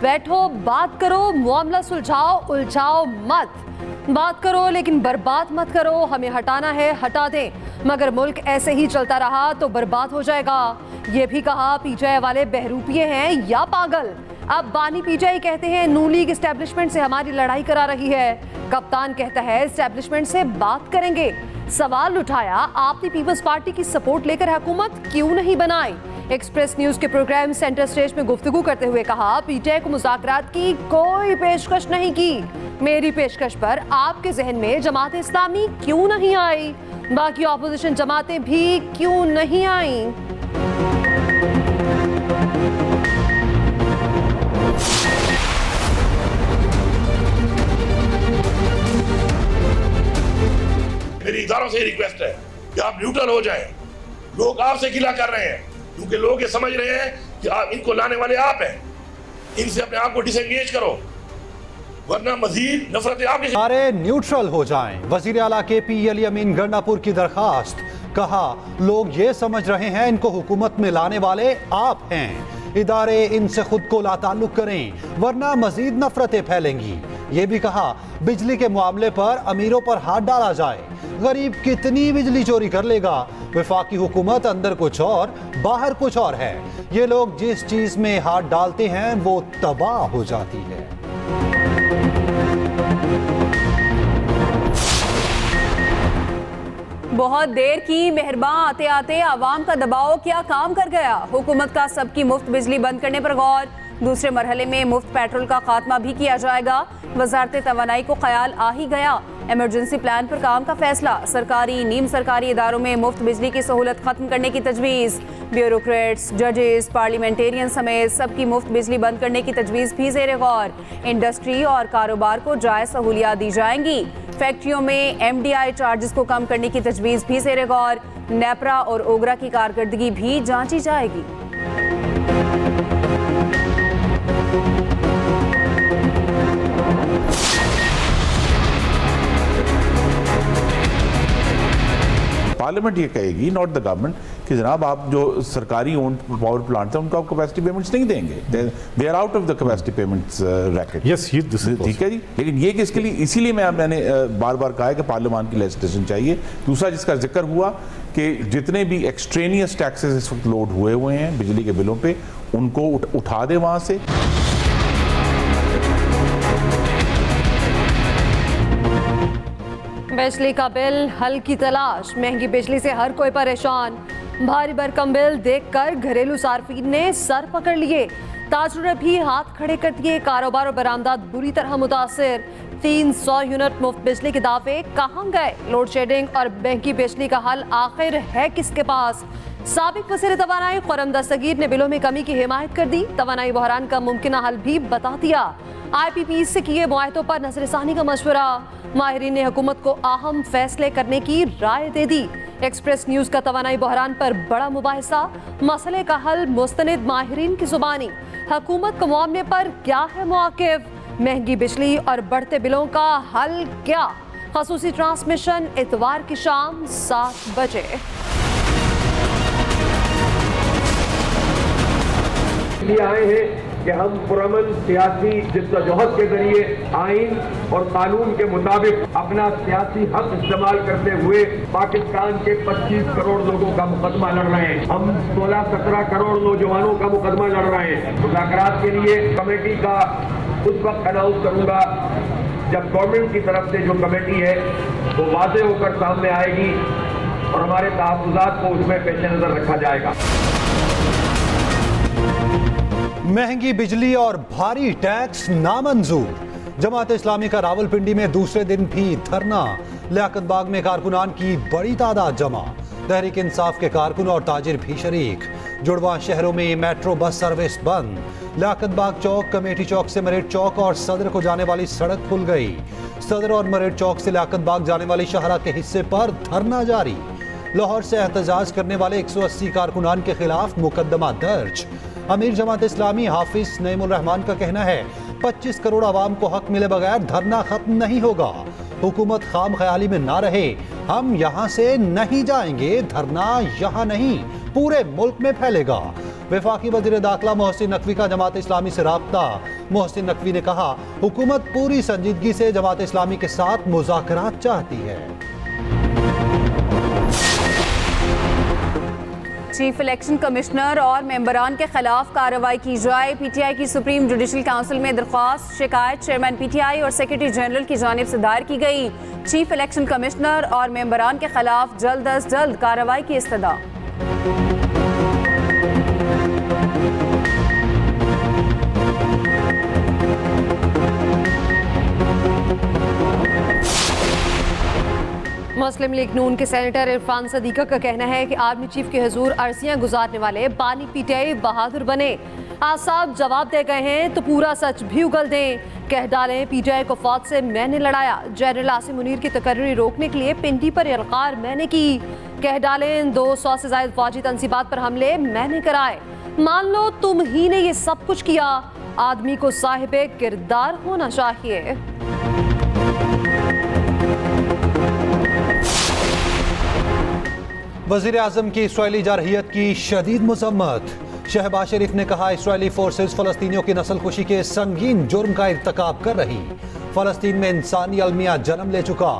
बैठो, बात करो, मामला सुलझाओ, उलझाओ मत। बात करो लेकिन बर्बाद मत करो। हमें हटाना है, हटा दें, मगर मुल्क ऐसे ही चलता रहा तो बर्बाद हो जाएगा। ये भी कहा पीटीआई वाले बहरूपिये हैं या पागल। अब बानी पीटीआई कहते हैं नू लीग एस्टेब्लिशमेंट से हमारी लड़ाई करा रही है। कप्तान कहता है एस्टेब्लिशमेंट से बात करेंगे। सवाल उठाया आपने पीपल्स पार्टी की सपोर्ट लेकर हुकूमत क्यों नहीं बनाई। एक्सप्रेस न्यूज के प्रोग्राम सेंटर स्टेज में गुफ्तगू करते हुए कहा पीटीआई को मुज़ाकरात की कोई पेशकश नहीं की। मेरी पेशकश पर आपके जहन में जमात इस्लामी क्यों नहीं आई, बाकी ऑपोजिशन जमातें भी क्यों नहीं आई। मेरी इदारों से रिक्वेस्ट है कि आप न्यूट्रल हो जाएं। लोग आपसे गिला कर रहे हैं क्योंकि लोग ये समझ रहे हैं कि आप इनको लाने वाले आप हैं। इनसे अपने आप को डिसएंगेज करो वरना मजीद नफरत आपके सारे न्यूट्रल हो जाएं। वजीर आला KP अली अमीन गंडापुर की दरखास्त। कहा लोग ये समझ रहे हैं इनको हुकूमत में लाने वाले आप हैं। इदारे इनसे खुद को लाताल्लुक करें वरना मजीद नफरतें फैलेंगी। ये भी कहा बिजली के मामले पर अमीरों पर हाथ डाला जाए। गरीब कितनी बिजली चोरी कर लेगा। वफाकी हुकूमत अंदर कुछ और बाहर कुछ और है। ये लोग जिस चीज में हाथ डालते हैं वो तबाह हो जाती है। बहुत देर की मेहरबान आते आते आवाम का दबाव क्या काम कर गया। हुकूमत का सबकी मुफ्त बिजली बंद करने पर गौर। दूसरे मरहले में मुफ्त पेट्रोल का खात्मा भी किया जाएगा। वजारत तवानाई को ख्याल आ ही गया। इमरजेंसी प्लान पर काम का फैसला। सरकारी नीम सरकारी इदारों में मुफ्त बिजली की सहूलत खत्म करने की तजवीज़। ब्यूरोक्रेट्स, जजेस, पार्लियामेंटेरियन समेत सबकी मुफ्त बिजली बंद करने की तजवीज़ भी ज़ेर गौर। इंडस्ट्री और कारोबार को जायज़ सहूलियात दी जाएंगी। फैक्ट्रियों में MDI चार्जेस को कम करने की तजवीज़ भी ज़ेर गौर। नेपरा और ओगरा की कारकर्दगी भी जांची जाएगी। पार्लियामेंट ये कहेगी, नॉट द गवर्नमेंट, कि जनाब आप जो सरकारी ओन्ड पावर प्लांट हैं उनको आप कैपेसिटी पेमेंट्स नहीं देंगे। They are out of the capacity payments racket. Yes, ठीक है जी। लेकिन ये किसके लिए, इसीलिए मैंने बार बार कहा है कि पार्लियामान की लेजिस्लेशन चाहिए। दूसरा जिसका जिक्र हुआ कि जितने भी एक्सट्रेनियस टैक्सेस इस वक्त लोड हुए हैं बिजली के बिलों पे उनको उठा दे वहां से। बिजली का बिल हल की तलाश। महंगी बिजली से हर कोई परेशान। भारी भरकम बिल देखकर घरेलू सार्फिन ने सर पकड़ लिए। ताजरों ने भी हाथ खड़े कर दिए। कारोबार और बरामदात बुरी तरह मुतासिर। 300 यूनिट मुफ्त बिजली के दावे कहां गए। लोड शेडिंग और महंगी बिजली का हल आखिर है किसके पास। साबिक वज़ीर तवानाई खुर्रम दस्तगीर ने बिलों में कमी की हिमायत कर दी। तवानाई बहरान का मुमकिन हल भी बता दिया। IPP से किए मुआहदों पर नजरसानी का मशवरा। माहिरीन ने हुकूमत को अहम फैसले करने की राय दे दी। एक्सप्रेस न्यूज का तवानाई बहरान पर बड़ा मुबाहिसा। मसले का हल मुस्तनिद माहिरीन की जुबानी। हुकूमत के मामले पर क्या है मौक़िफ़। महंगी बिजली और बढ़ते बिलों का हल क्या। ख़ुसूसी ट्रांसमिशन इतवार की शाम 7 बजे। आए हैं कि हम पुरअमन सियासी जिद्दोजहद के जरिए आइन और कानून के मुताबिक अपना सियासी हक इस्तेमाल करते हुए पाकिस्तान के 25 करोड़ लोगों का मुकदमा लड़ रहे हैं। हम 16-17 करोड़ नौजवानों का मुकदमा लड़ रहे हैं। मुज़ाकरात के लिए कमेटी का उस वक्त अनाउंस करूंगा जब गवर्नमेंट की तरफ से जो कमेटी है वो वाज़ेह होकर सामने आएगी और हमारे तहफ़्फ़ुज़ात को उसमें पेश नज़र रखा जाएगा। महंगी बिजली और भारी टैक्स नामंजूर। जमात इस्लामी का रावलपिंडी में दूसरे दिन भी धरना। लियाकत बाग में कारकुनान की बड़ी तादाद जमा। तहरीक इंसाफ के कारकुन और ताजिर भी शरीक। जुड़वा शहरों में मेट्रो बस सर्विस बंद। लियाकत बाग चौक, कमेटी चौक से मरेड चौक और सदर को जाने वाली सड़क खुल गई। सदर और मरेड चौक से लियाकत बाग जाने वाली शाहरा के हिस्से पर धरना जारी। लाहौर से एहतजाज करने वाले 180 कारकुनान के खिलाफ मुकदमा दर्ज। अमीर जमात इस्लामी हाफिज नईमुर रहमान का कहना है 25 करोड़ आवाम को हक मिले बगैर धरना खत्म नहीं होगा। हुकूमत खाम ख्याली में ना रहे। हम यहाँ से नहीं जाएंगे। धरना यहाँ नहीं पूरे मुल्क में फैलेगा। वफाकी वज़ीर दाखिला मोहसिन नकवी का जमात इस्लामी से राब्ता। मोहसिन नकवी ने कहा, हुकूमत पूरी संजीदगी से जमात इस्लामी के साथ मुज़ाकरात चाहती है। चीफ इलेक्शन कमिश्नर और मेंबरान के खिलाफ कार्रवाई की जाए। पीटीआई की सुप्रीम जुडिशल काउंसिल में दरख्वास्त शिकायत चेयरमैन पीटीआई और सेक्रेटरी जनरल की जानिब से दायर की गई। चीफ इलेक्शन कमिश्नर और मेंबरान के खिलाफ जल्द अज जल्द कार्रवाई की इस्तदा। मुस्लिम लीग नून के सेनेटर इरफान सदीका का कहना है कि आर्मी चीफ के हुजूर अर्जियां गुजारने वाले बानी पीटीआई बहादुर बने। आज साहब जवाब दे गए हैं तो पूरा सच भी उगल दें। कह डालें पीटीआई को फौज से मैंने लड़ाया। जनरल आसिम मुनीर की तकर्री रोकने के लिए पिंडी पर यलकार मैंने की। कह डालें 200 से ज्यादा फौजी तंसीबात पर हमले मैंने कराए। मान लो तुम ही ने ये सब कुछ किया। आदमी को साहिबे किरदार होना चाहिए। वज़ीर आज़म की इसराइली जारहियत की शदीद मज़म्मत। शहबाज शरीफ ने कहा, इसराइली फोर्सेस फ़लस्तीनियों की नस्लकुशी के संगीन जुर्म का इर्तिकाब कर रही। फ़लस्तीन में इंसानी अलमिया जन्म ले चुका।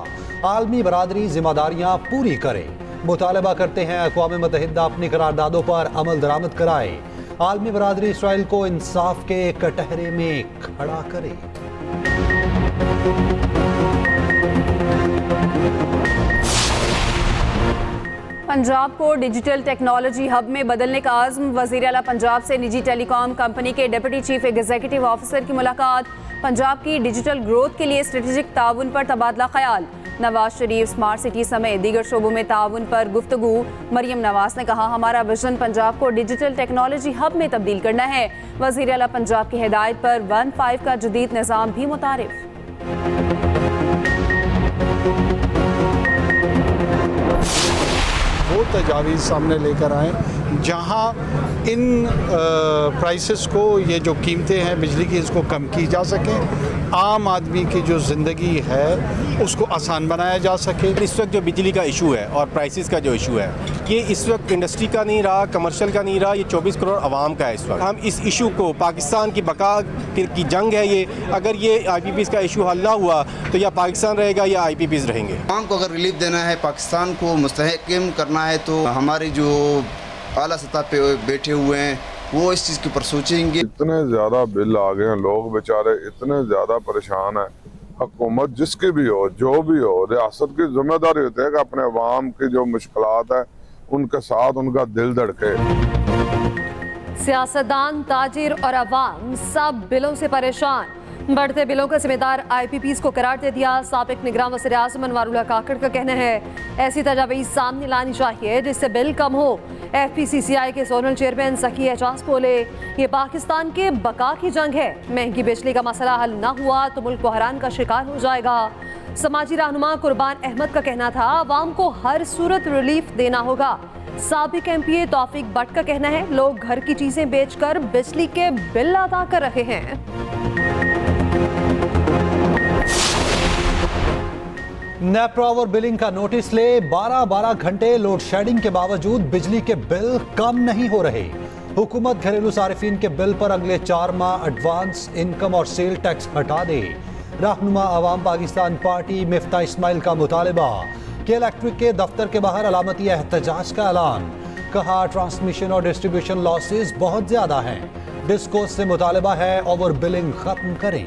आलमी बरादरी जिम्मेदारियां पूरी करे। मुतालबा करते हैं अक़वाम मुत्तहिदा अपनी करारदादों पर अमल दरामद कराए। आलमी बरादरी इसराइल को इंसाफ के कटहरे में खड़ा करे। पंजाब को डिजिटल टेक्नोलॉजी हब में बदलने का आज़म। वज़ीर आला पंजाब से निजी टेलीकॉम कंपनी के डिप्टी चीफ एग्जीक्यूटिव ऑफिसर की मुलाकात। पंजाब की डिजिटल ग्रोथ के लिए स्ट्रेटेजिक ताउन पर तबादला ख्याल। नवाज शरीफ स्मार्ट सिटी समेत दीगर शोबों में ताउन पर गुफ्तगू। मरियम नवाज ने कहा, हमारा विजन पंजाब को डिजिटल टेक्नोलॉजी हब में तब्दील करना है। वज़ीर आला पंजाब की हिदायत पर 1-5 का जदीद निज़ाम भी मुतारिफ। वो तजावीज़ सामने लेकर आएँ जहाँ इन प्राइसेस को, ये जो कीमतें हैं बिजली की, इसको कम की जा सकें। आम आदमी की जो ज़िंदगी है उसको आसान बनाया जा सके। इस वक्त जो बिजली का इशू है और प्राइसेस का जो इशू है, ये इस वक्त इंडस्ट्री का नहीं रहा, कमर्शियल का नहीं रहा, ये 24 करोड़ आवाम का है। इस वक्त हम इस इशू को, पाकिस्तान की बका की जंग है ये, अगर ये IPPs का इशू हल ना हुआ तो या पाकिस्तान रहेगा या IPPs रहेंगे। आवाम को अगर रिलीफ देना है, पाकिस्तान को मुस्तहकम करना है, तो हमारी जो आला सतह पे बैठे हुए हैं वो इस चीज़ के ऊपर सोचेंगे। इतने ज़्यादा बिल आ गए हैं, लोग बेचारे इतने ज़्यादा परेशान हैं। हुकूमत जिसकी भी हो, जो भी हो, रियासत की जिम्मेदारी होती है कि अपने अवाम की जो मुश्किलात है उनके साथ उनका दिल धड़के। सियासतदान, ताजिर और अवाम सब बिलों से परेशान। बढ़ते बिलों का जिम्मेदार IPPs को करार दे दिया। साबिक निगरान वज़ीर आज़म अनवारुल्लाह काकड़ का कहना है, ऐसी तजावीज़ सामने लानी चाहिए जिससे बिल कम हो। FPCCI के जोनल चेयरमैन ज़की एजाज बोले, ये पाकिस्तान के बका की जंग है। महंगी बिजली का मसला हल ना हुआ तो मुल्क बहरान का शिकार हो जाएगा। समाजी रहनुमा कुर्बान अहमद का कहना था, अवाम को हर सूरत रिलीफ देना होगा। साबिक MPA तौफीक भट्ट का कहना है, लोग घर की चीजें बेचकर बिजली के बिल अदा कर रहे हैं। नेपरा ओवर बिलिंग का नोटिस ले 12-12 घंटे लोड शेडिंग के बावजूद बिजली के बिल कम नहीं हो रहे। हुकूमत घरेलू सारिफिन के बिल पर अगले 4 माह एडवांस इनकम और सेल टैक्स हटा दे। रहनुमा अवाम पाकिस्तान पार्टी मिफ्ता इस्माइल का मुतालबा। के इलेक्ट्रिक के दफ्तर के बाहर अलामती एहतजाज का ऐलान। कहा, ट्रांसमिशन और डिस्ट्रीब्यूशन लॉसेस बहुत ज्यादा हैं। डिस्कोस से मुतालबा है ओवर बिलिंग खत्म करें।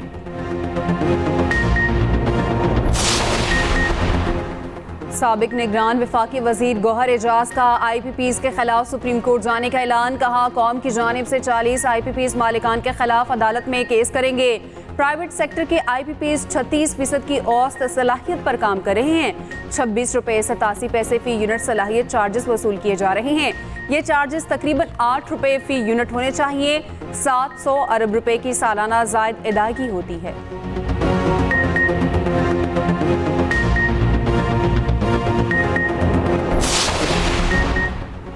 साबिक निगरान वफाकी वजीर गौहर एजाज का IPPs के खिलाफ सुप्रीम कोर्ट जाने का ऐलान। कहा, कौम की जानिब से 40 IPPs मालिकान के खिलाफ अदालत में केस करेंगे। प्राइवेट सेक्टर के IPPs 36% की औसत सलाहियत पर काम कर रहे हैं। 26 रुपये 87 पैसे फी यूनिट सलाहियत चार्जेस वसूल किए जा रहे हैं। ये चार्जेस तकरीबन 8 रुपये फी यूनिट होने चाहिए। 700 अरब रुपए की सालाना जायद अदायगी होती है।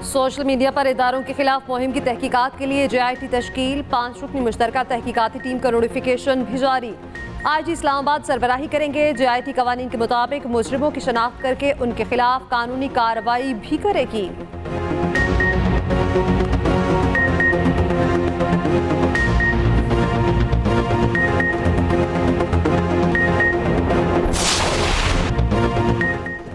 सोशल मीडिया पर इदारों के खिलाफ मुहिम की तहकीकात के लिए JIT तश्कील। 5 रुकनी मुश्तरका तहकीकाती टीम का नोटिफिकेशन भी जारी। IG इस्लामाबाद सरबराही करेंगे। JIT कवानीन के मुताबिक मुजरिमों की शनाख्त करके उनके खिलाफ कानूनी कार्रवाई भी करेगी।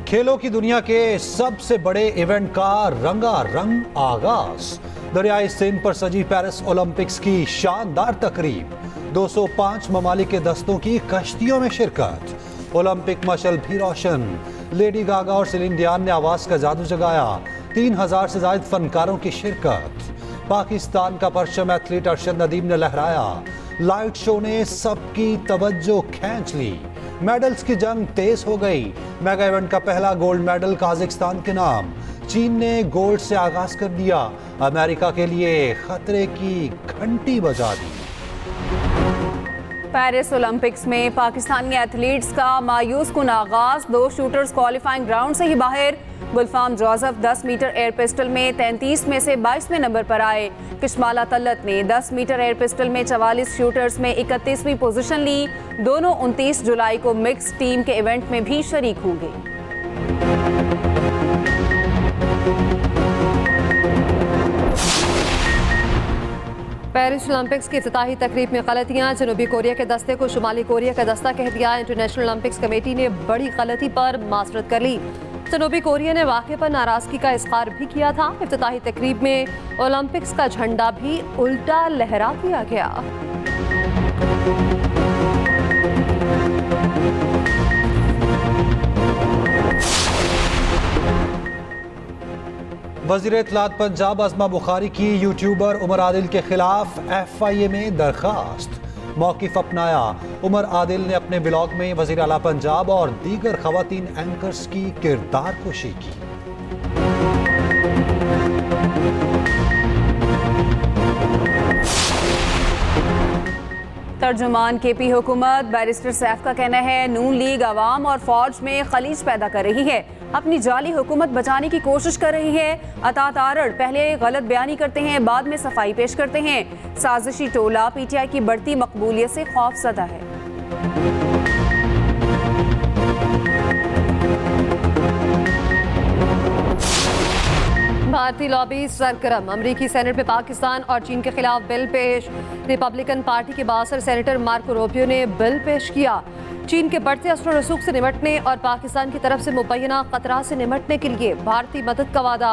खेलों की दुनिया के सबसे बड़े इवेंट का रंगारंग आगाज। दरियाई सिंध पर सजी पेरिस ओलंपिक्स की शानदार तकरीब। 205 ममालिक के दस्तों की कश्तियों में शिरकत। ओलंपिक मशल भी रोशन। लेडी गागा और सेलिन डियान ने आवाज का जादू जगाया। 3000 से ज्यादा फनकारों की शिरकत। पाकिस्तान का परचम एथलीट अरशद नदीम ने लहराया। लाइट शो ने सबकी तवज्जो खींच ली। मेडल्स की जंग तेज हो गई। मेगा इवेंट का पहला गोल्ड मेडल काजाकिस्तान के नाम। चीन ने गोल्ड से आगाज कर दिया। अमेरिका के लिए खतरे की घंटी बजा दी। पेरिस ओलंपिक्स में पाकिस्तानी एथलीट्स का मायूस कुन आगाज। 2 शूटर्स क्वालिफाइंग ग्राउंड से ही बाहर। गुलफाम जोसेफ 10 मीटर एयर पिस्टल में 33 में से 22वें नंबर पर आए। किशमाला तल्लत ने 10 मीटर एयर पिस्टल में 44 शूटर्स में 31वीं पोजीशन ली। दोनों 29 जुलाई को मिक्स टीम के इवेंट में भी शरीक होंगे। पेरिस ओलंपिक्स की इफ्तिताही तकरीब में गलतियां। जनूबी कोरिया के दस्ते को शुमाली कोरिया का दस्ता कह दिया। इंटरनेशनल ओलंपिक्स कमेटी ने बड़ी गलती पर माजरत कर ली। जनूबी कोरिया ने वाक़े पर नाराजगी का इजहार भी किया था। इफ्तिताही तकरीब में ओलंपिक्स का झंडा भी उल्टा लहरा दिया गया। वज़ीर इत्तलात पंजाब अज़मा बुखारी की यूट्यूबर उमर आदिल के खिलाफ FIA में दरखास्त। मौक़िफ़ अपनाया। उमर आदिल ने अपने ब्लॉग में वज़ीर आला पंजाब और दीगर ख़वातीन एंकर्स की किरदार कुशी की। तर्जुमान KP हुकूमत बैरिस्टर सैफ का कहना है नून लीग अवाम और फौज में खलीज पैदा कर रही है। अपनी जाली हुकूमत बचाने की कोशिश कर रही है। अतात आरड़ पहले गलत बयानी करते हैं, बाद में सफाई पेश करते हैं। साजिशी टोला PTI की बढ़ती मकबूलियत से खौफजदा है। भारतीय लॉबी सरगर्म। अमरीकी सेनेट में पाकिस्तान और चीन के खिलाफ बिल पेश। रिपब्लिकन पार्टी के बासर सेनेटर मार्को रूबियो ने बिल पेश किया। चीन के बढ़ते असर रसूख से निमटने और पाकिस्तान की तरफ से मुबैना खतरा से निमटने के लिए भारतीय मदद का वादा।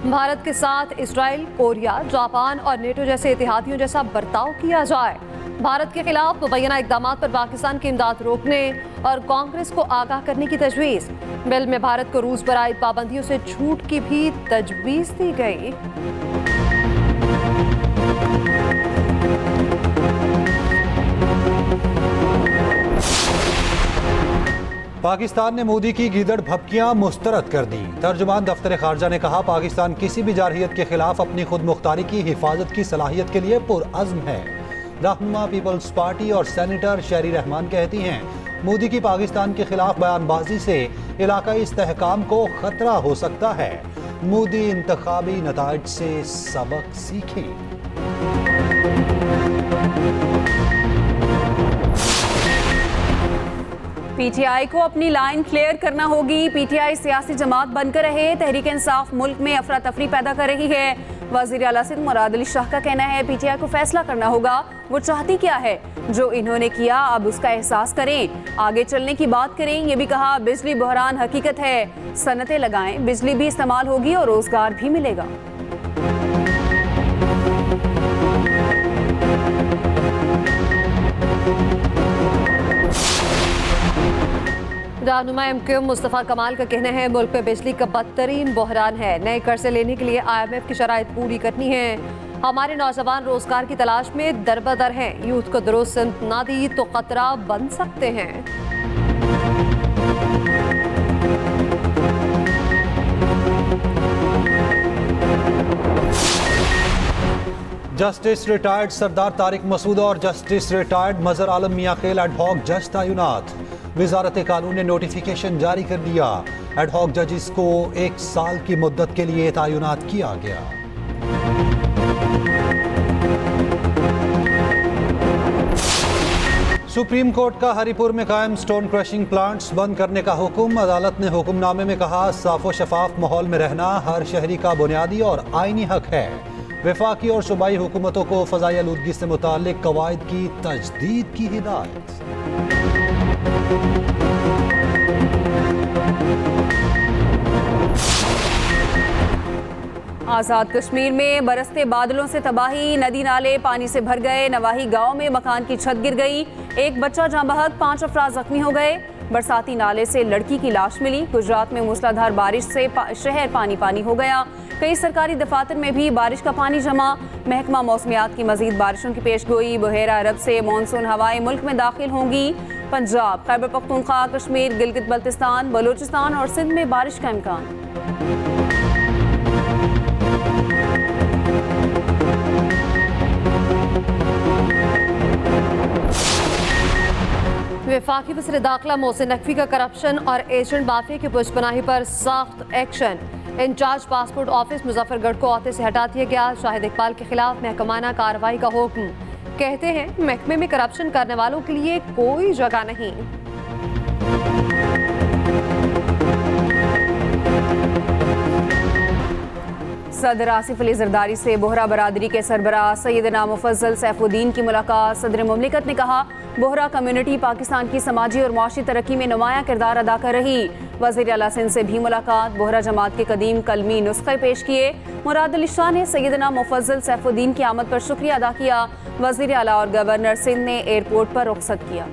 भारत के साथ इजराइल, कोरिया, जापान और नेटो जैसे इतिहादियों जैसा बर्ताव किया जाए। भारत के खिलाफ मुबैना इकदामात पर पाकिस्तान की इमदाद रोकने और कांग्रेस को आगाह करने की तजवीज़। बिल में भारत को रूस पर आयद पाबंदियों से छूट की भी तजवीज़ दी गई। पाकिस्तान ने मोदी की गीदड़ भपकियां मुस्तरद कर दी। तर्जुमान दफ्तर खारजा ने कहा पाकिस्तान किसी भी जारहियत के खिलाफ अपनी खुद मुख्तारी की हिफाजत की सलाहियत के लिए पुरअज़्म है। रहनुमा पीपल्स पार्टी और सेनेटर शेरी रहमान कहती हैं मोदी की पाकिस्तान के खिलाफ बयानबाजी से इलाकाई इस्तेहकाम को खतरा हो सकता है। मोदी इंतखाबी नताइज से सबक सीखें। PTI को अपनी लाइन क्लियर करना होगी। PTI सियासी जमात बनकर रहे। तहरीक इंसाफ मुल्क में अफरा तफरी पैदा कर रही है। वज़ीर आला सिंध मुराद अली शाह का कहना है PTI को फैसला करना होगा वो चाहती क्या है। जो इन्होंने किया अब उसका एहसास करें, आगे चलने की बात करें। ये भी कहा बिजली बहरान हकीकत है, सनतें लगाएं, बिजली भी इस्तेमाल होगी और रोजगार भी मिलेगा। रहनुमा MQ मुस्तफ़ा कमाल का कहना है मुल्क में बिजली का बदतरीन बहरान है। नए कर्जे लेने के लिए IMF की शराइत पूरी करनी है। हमारे नौजवान रोजगार की तलाश में दरबदर हैं। यूथ को दुरुस्त सिमत ना दी तो खतरा बन सकते हैं। जस्टिस रिटायर्ड सरदार तारिक मसूद और जस्टिस रिटायर्ड मजहर आलम मियां खेल एडहॉक जज तैनात। वजारत कानून ने नोटिफिकेशन जारी कर दिया। एडहॉक जजेस को 1 साल की मुद्दत के लिए तैनात किया गया। सुप्रीम कोर्ट का हरिपुर में कायम स्टोन क्रशिंग प्लांट्स बंद करने का हुक्म। अदालत ने हुक्मनामे में कहा साफो शफाफ माहौल में रहना हर शहरी का बुनियादी और आईनी हक है। वफाकी और सूबाई हुकूमतों को फ़ज़ाई आलूदगी से मुताल्लिक़ कवायद की तजदीद की हिदायत। आज़ाद कश्मीर में बरसते बादलों से तबाही, नदी नाले पानी से भर गए। नवाही गांव में मकान की छत गिर गई, एक बच्चा जाँ बहक, 5 अफराद जख्मी हो गए। बरसाती नाले से लड़की की लाश मिली। गुजरात में मूसलाधार बारिश से शहर पानी पानी हो गया। कई सरकारी दफातर में भी बारिश का पानी जमा। महकमा मौसमियात की मजीद बारिशों की पेशगोई। बहेरा अरब से मानसून हवाएं मुल्क में दाखिल होंगी। पंजाब, खैबर पख्तूनख्वा, कश्मीर, गिलगित बल्तिस्तान, बलूचिस्तान और सिंध में बारिश का इम्कान। वफाकी वज़ीर दाखिला मोहसिन नकवी का करप्शन और एजेंट माफिया की पुष्पनाही पर सख्त action. Incharge passport office Muzaffargarh को अहदे से हटा दिया गया। शाहिद इकबाल के खिलाफ महकमाना कार्रवाई का हुक्म। कहते हैं महकमे में करप्शन करने वालों के लिए कोई जगह नहीं। सदर आसिफ अली जरदारी से बोहरा बरादरी के सरबराह सैयदना मुफज्जल सैफुद्दीन की मुलाकात। सदर मुमलिकत ने कहा बोहरा कम्युनिटी पाकिस्तान की समाजी और मुआशी तरक्की में नुमाया किरदार अदा कर रही। वज़ीर आला सिंध से भी मुलाकात। बोहरा जमात के कदीम कलमी नुस्खे पेश किए। मुराद अली शाह ने सैयदना मुफज्जल सैफुद्दीन की आमद पर शुक्रिया अदा किया। वज़ीर आला और गवर्नर सिंध ने एयरपोर्ट पर रुखसत किया।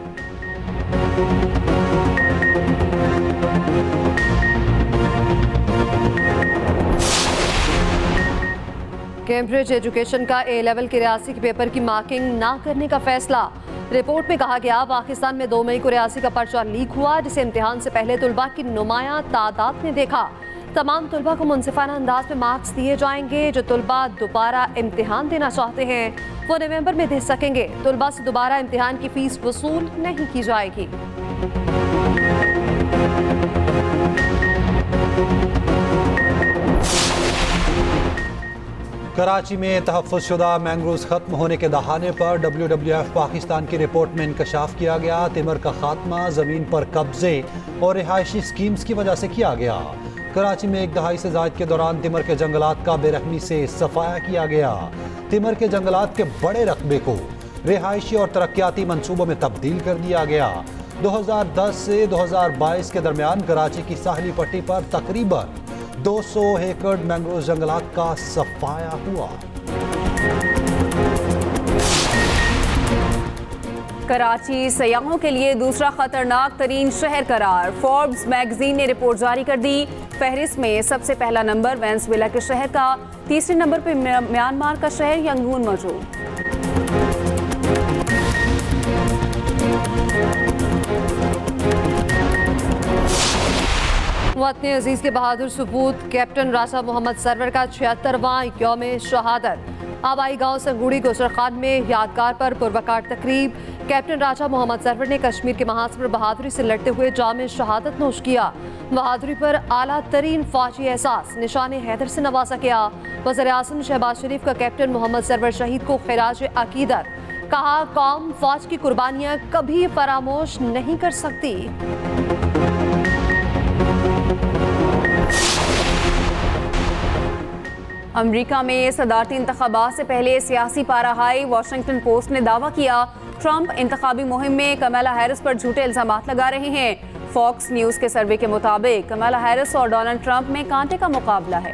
कैम्ब्रिज एजुकेशन का ए लेवल के रियासी के पेपर की मार्किंग ना करने का फैसला। रिपोर्ट में कहा गया पाकिस्तान में 2 मई को रियासी का पर्चा लीक हुआ, जिसे इम्तिहान से पहले तुलबा की नुमाया तादाद ने देखा। तमाम तुलबा को मुनसिफाना अंदाज में मार्क्स दिए जाएंगे। जो तुलबा दोबारा इम्तिहान देना चाहते हैं वो नवंबर में दे सकेंगे। तुलबा से दोबारा इम्तिहान की फीस वसूल नहीं की जाएगी। कराची में तहफ़्फ़ुज़शुदा मैंग्रोव्स खत्म होने के दहाने पर WWF पाकिस्तान की रिपोर्ट में इंकशाफ किया गया। तिमर का खात्मा ज़मीन पर कब्जे और रिहायशी स्कीम्स की वजह से किया गया। कराची में 1 दहाई से ज़ायद के दौरान तिमर के जंगलात का बेरहमी से सफाया किया गया। तिमर के जंगलात के बड़े रकबे को रिहायशी और तरक्याती मनसूबों में तब्दील कर दिया गया। 2010 से 2022 के दरमियान कराची की साहली पट्टी पर तकरीबन 200 एकड़ मैंग्रोव जंगलात का सफाया हुआ। कराची सयाहों के लिए दूसरा खतरनाक तरीन शहर करार। फोर्ब्स मैगजीन ने रिपोर्ट जारी कर दी। फहरिस्त में सबसे पहला नंबर वेनेजुएला के शहर का, तीसरे नंबर पर म्यांमार का शहर यंगून मौजूद। वतन अजीज के बहादुर सपूत कैप्टन राजा मोहम्मद सरवर का 76वां यौम शहादत। आबाई गांव संगुड़ी गोचर खान में यादगार पर पुरवकार तकरीब। कैप्टन राजा मोहम्मद सरवर ने कश्मीर के महाज पर बहादुरी से लड़ते हुए जाम शहादत नोश किया। बहादुरी पर आला तरीन फौजी एहसास निशान हैदर से नवाजा गया। वज़ीर आज़म शहबाज शरीफ का कैप्टन मोहम्मद सरवर शहीद को खिराज अकीदत। कहा कौम फौज की कुर्बानियां कभी फरामोश नहीं कर सकती। अमेरिका में सदारती इंतखाबात से पहले सियासी पारा हाई। वाशिंगटन पोस्ट ने दावा किया ट्रंप इंतखाबी मुहिम में कमला हैरिस पर झूठे इल्जामात लगा रहे हैं। फॉक्स न्यूज़ के सर्वे के मुताबिक कमला हैरिस और डोनाल्ड ट्रंप में कांटे का मुकाबला है।